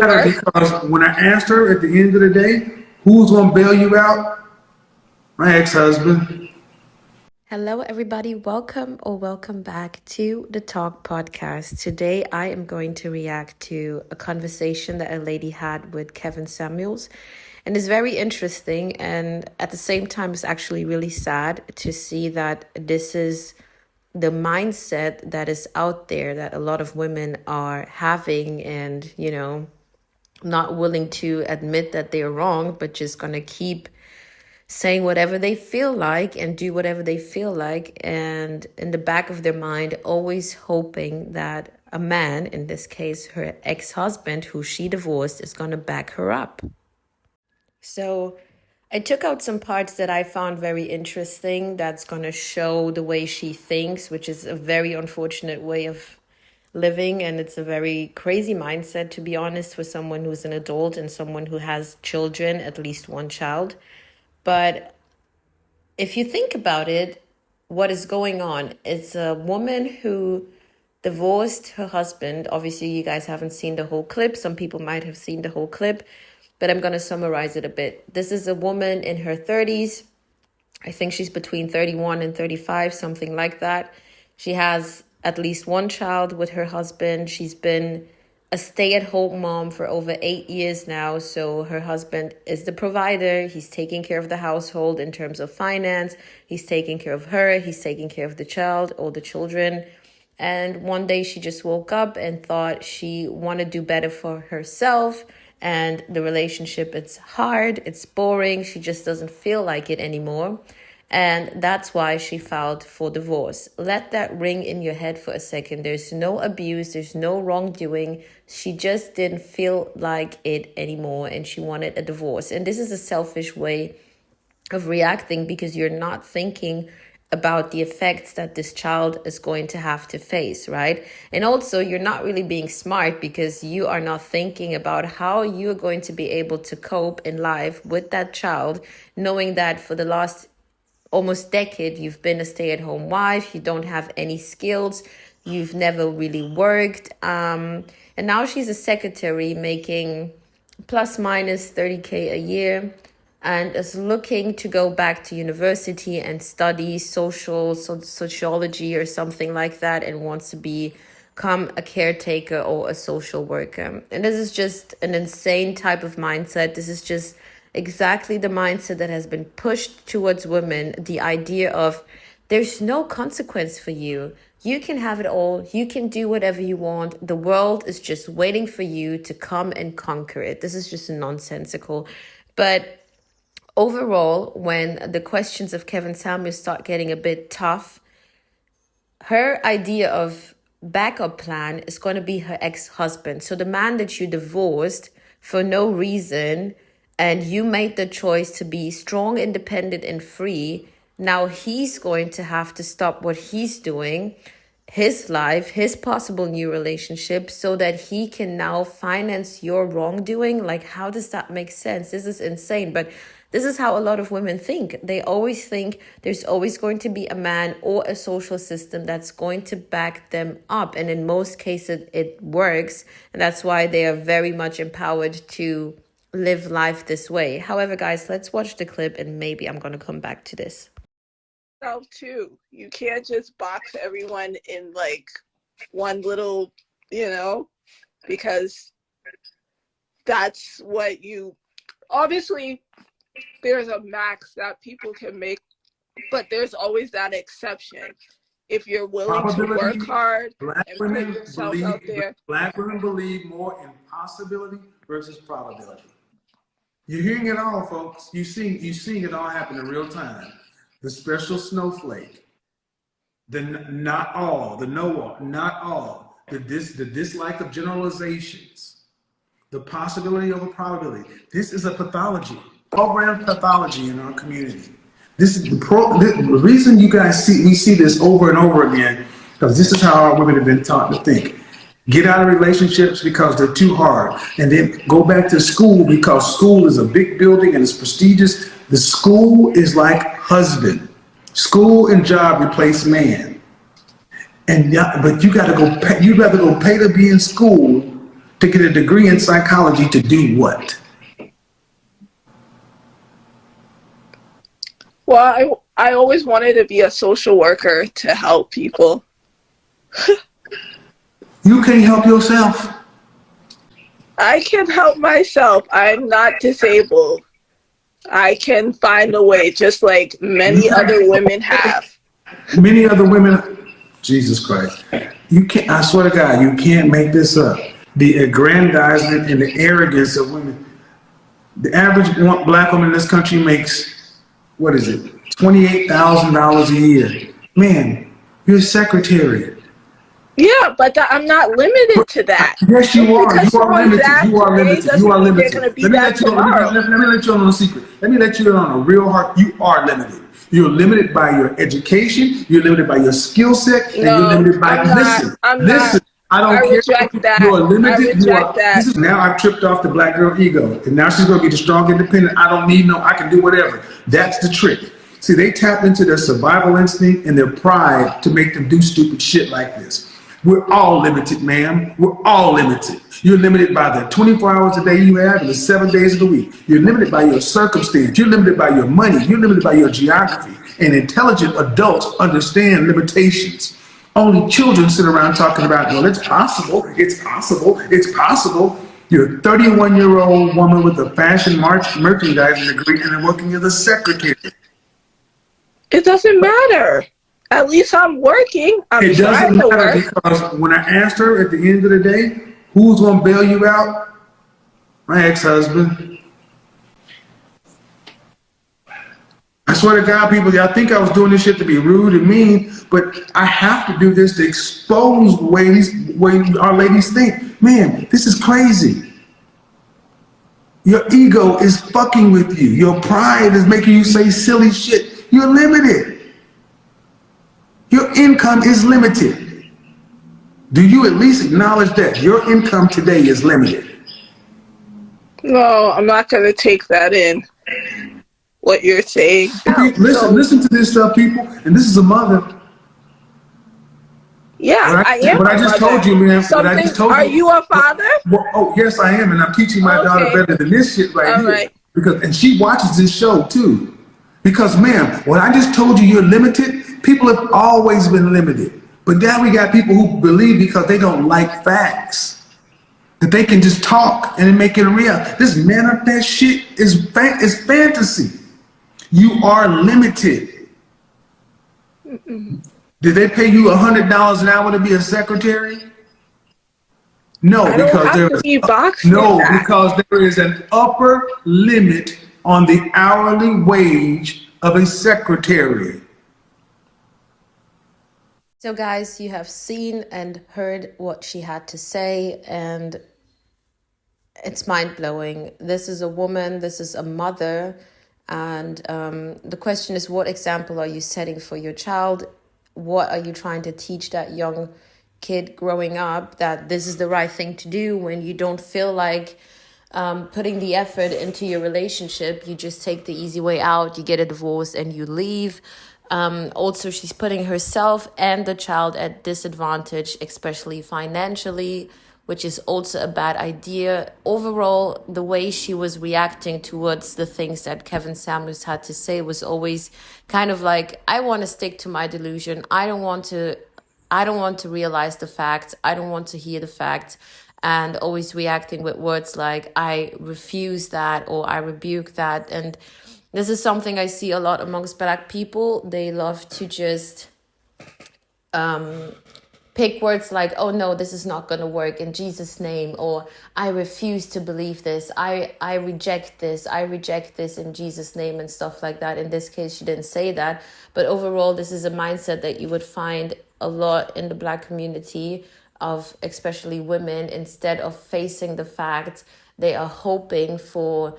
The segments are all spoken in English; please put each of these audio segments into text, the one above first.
matter because when I asked her at the end of the day, who's gonna bail you out? My ex-husband. Hello, everybody. Welcome or welcome back to the Talk Podcast. Today, I am going to react to a conversation that a lady had with Kevin Samuels. And it's very interesting. And at the same time, it's actually really sad to see that this is the mindset that is out there that a lot of women are having and, not willing to admit that they're wrong, but just going to keep saying whatever they feel like and do whatever they feel like, and in the back of their mind always hoping that a man, in this case her ex-husband who she divorced, is going to back her up. So I took out some parts that I found very interesting that's going to show the way she thinks, which is a very unfortunate way of living, and it's a very crazy mindset, to be honest, for someone who's an adult and someone who has children, at least one child. But if you think about it, what is going on? It's a woman who divorced her husband. Obviously, you guys haven't seen the whole clip. Some people might have seen the whole clip, but I'm going to summarize it a bit. This is a woman in her 30s. I think she's between 31 and 35, something like that. She has at least one child with her husband. She's been a stay-at-home mom for over 8 years now. So her husband is the provider. He's taking care of the household in terms of finance. He's taking care of her. He's taking care of the child or the children. And one day she just woke up and thought she wanted to do better for herself. And the relationship, it's hard, it's boring. She just doesn't feel like it anymore. And that's why she filed for divorce. Let that ring in your head for a second. There's no abuse. There's no wrongdoing. She just didn't feel like it anymore and she wanted a divorce. And this is a selfish way of reacting because you're not thinking about the effects that this child is going to have to face, right? And also, you're not really being smart because you are not thinking about how you're going to be able to cope in life with that child, knowing that for the last almost decade, you've been a stay-at-home wife, you don't have any skills, you've never really worked. And now she's a secretary making plus minus 30K a year and is looking to go back to university and study sociology or something like that, and wants to become a caretaker or a social worker. And this is just an insane type of mindset. This is just exactly the mindset that has been pushed towards women. The idea of there's no consequence for you. You can have it all. You can do whatever you want. The world is just waiting for you to come and conquer it. This is just nonsensical. But overall, when the questions of Kevin Samuels start getting a bit tough, her idea of backup plan is going to be her ex-husband. So the man that you divorced for no reason, and you made the choice to be strong, independent, and free, now he's going to have to stop what he's doing, his life, his possible new relationship, so that he can now finance your wrongdoing. Like, how does that make sense? This is insane. But this is how a lot of women think. They always think there's always going to be a man or a social system that's going to back them up. And in most cases, it works. And that's why they are very much empowered to live life this way. However, guys, let's watch the clip and maybe I'm going to come back to this. Too. You can't just box everyone in like one little, because that's what you, obviously there's a max that people can make, but there's always that exception. If you're willing to work hard and put yourself out there. Black women believe more in possibility versus probability. You're hearing it all, folks. You're seeing it all happen in real time. The special snowflake, the not all, the know-all, not all, the dislike of generalizations, the possibility over probability. This is a pathology, program pathology in our community. This is the reason you guys we see this over and over again, because this is how our women have been taught to think. Get out of relationships because they're too hard, and then go back to school because school is a big building and it's prestigious. The school is like husband. School and job replace man. But you got to go. You'd rather go pay to be in school to get a degree in psychology to do what? Well, I always wanted to be a social worker to help people. You can't help yourself. I can help myself. I'm not disabled. I can find a way, just like many other women have. Many other women, Jesus Christ, you can't, I swear to God, you can't make this up. The aggrandizement and the arrogance of women. The average black woman in this country makes, what is it, $28,000 a year. Man, you're a secretary. Yeah, but I'm not limited to that. Yes, you are. Because You are someone's limited. that You are today limited. doesn't You are mean limited. they're gonna be Let me that let you tomorrow. let me let you in on a secret. Let me let you in on a real heart. You are limited. You're limited by your education. You're limited by your skill set, and you're No, limited by. I'm not. Listen, I'm listen. not. I I don't care. reject that. You are I limited. You reject are. that. This is now. I've tripped off the black girl ego, and now she's going to be the strong, independent. I don't need no. I can do whatever. That's the trick. See, they tap into their survival instinct and their pride to make them do stupid shit like this. We're all limited, ma'am. We're all limited. You're limited by the 24 hours a day you have and the 7 days of the week. You're limited by your circumstance. You're limited by your money. You're limited by your geography. And intelligent adults understand limitations. Only children sit around talking about, well, it's possible, it's possible, it's possible. You're a 31-year-old woman with a fashion merchandising degree and working as a secretary. It doesn't matter. At least I'm working. I'm It trying doesn't to matter work. because when I asked her at the end of the day, who's going to bail you out? My ex-husband. I swear to God, people, y'all think I was doing this shit to be rude and mean, but I have to do this to expose the way our ladies think. Man, this is crazy. Your ego is fucking with you. Your pride is making you say silly shit. You're limited. Your income is limited. Do you at least acknowledge that your income today is limited? No, I'm not going to take that in. What you're saying. Listen to this stuff, people. And this is a mother. Yeah, I am. What I just told you, man. What I just told you. Are you a father? Oh, yes, I am, and I'm teaching my daughter better than this shit right here. Right. And she watches this show too. Because, ma'am, what I just told you, you're limited. People have always been limited, but now we got people who believe because they don't like facts that they can just talk and make it real. This manifest shit is fantasy. You are limited. Did they pay you $100 an hour to be a secretary? No, because there is an upper limit on the hourly wage of a secretary. So guys, you have seen and heard what she had to say, and it's mind-blowing. This is a woman, this is a mother, and the question is, what example are you setting for your child? What are you trying to teach that young kid growing up, that this is the right thing to do when you don't feel like putting the effort into your relationship? You just take the easy way out, you get a divorce and you leave. Also, she's putting herself and the child at disadvantage, especially financially, which is also a bad idea. Overall, the way she was reacting towards the things that Kevin Samuels had to say was always kind of like, I want to stick to my delusion. I don't want to realize the facts. I don't want to hear the facts. And always reacting with words like, I refuse that, or I rebuke that. And this is something I see a lot amongst Black people. They love to just pick words like, oh no, this is not going to work in Jesus' name, or I refuse to believe this. I reject this. I reject this in Jesus' name, and stuff like that. In this case, she didn't say that. But overall, this is a mindset that you would find a lot in the Black community, of especially women. Instead of facing the fact, they are hoping for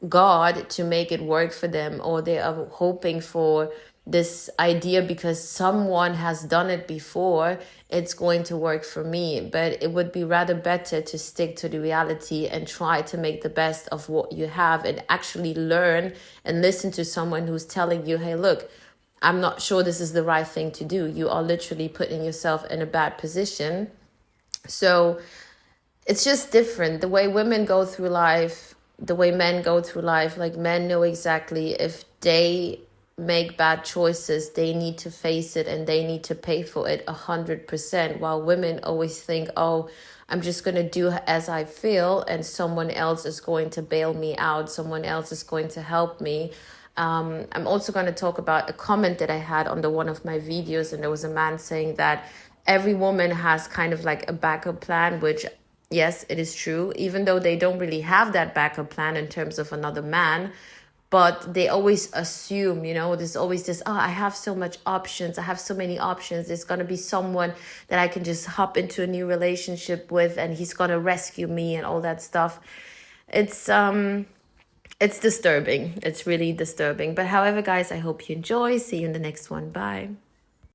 God to make it work for them, or they are hoping for this idea because someone has done it before, it's going to work for me. But it would be rather better to stick to the reality and try to make the best of what you have, and actually learn and listen to someone who's telling you, hey, look, I'm not sure this is the right thing to do. You are literally putting yourself in a bad position. So it's just different. The way women go through life, the way men go through life, like men know exactly if they make bad choices, they need to face it and they need to pay for it 100%. While women always think, oh, I'm just going to do as I feel and someone else is going to bail me out. Someone else is going to help me. I'm also going to talk about a comment that I had on one of my videos, and there was a man saying that every woman has kind of like a backup plan, which yes, it is true, even though they don't really have that backup plan in terms of another man. But they always assume, there's always this, oh, I have so much options. I have so many options. There's going to be someone that I can just hop into a new relationship with and he's going to rescue me and all that stuff. It's disturbing. It's really disturbing. But however, guys, I hope you enjoy. See you in the next one. Bye.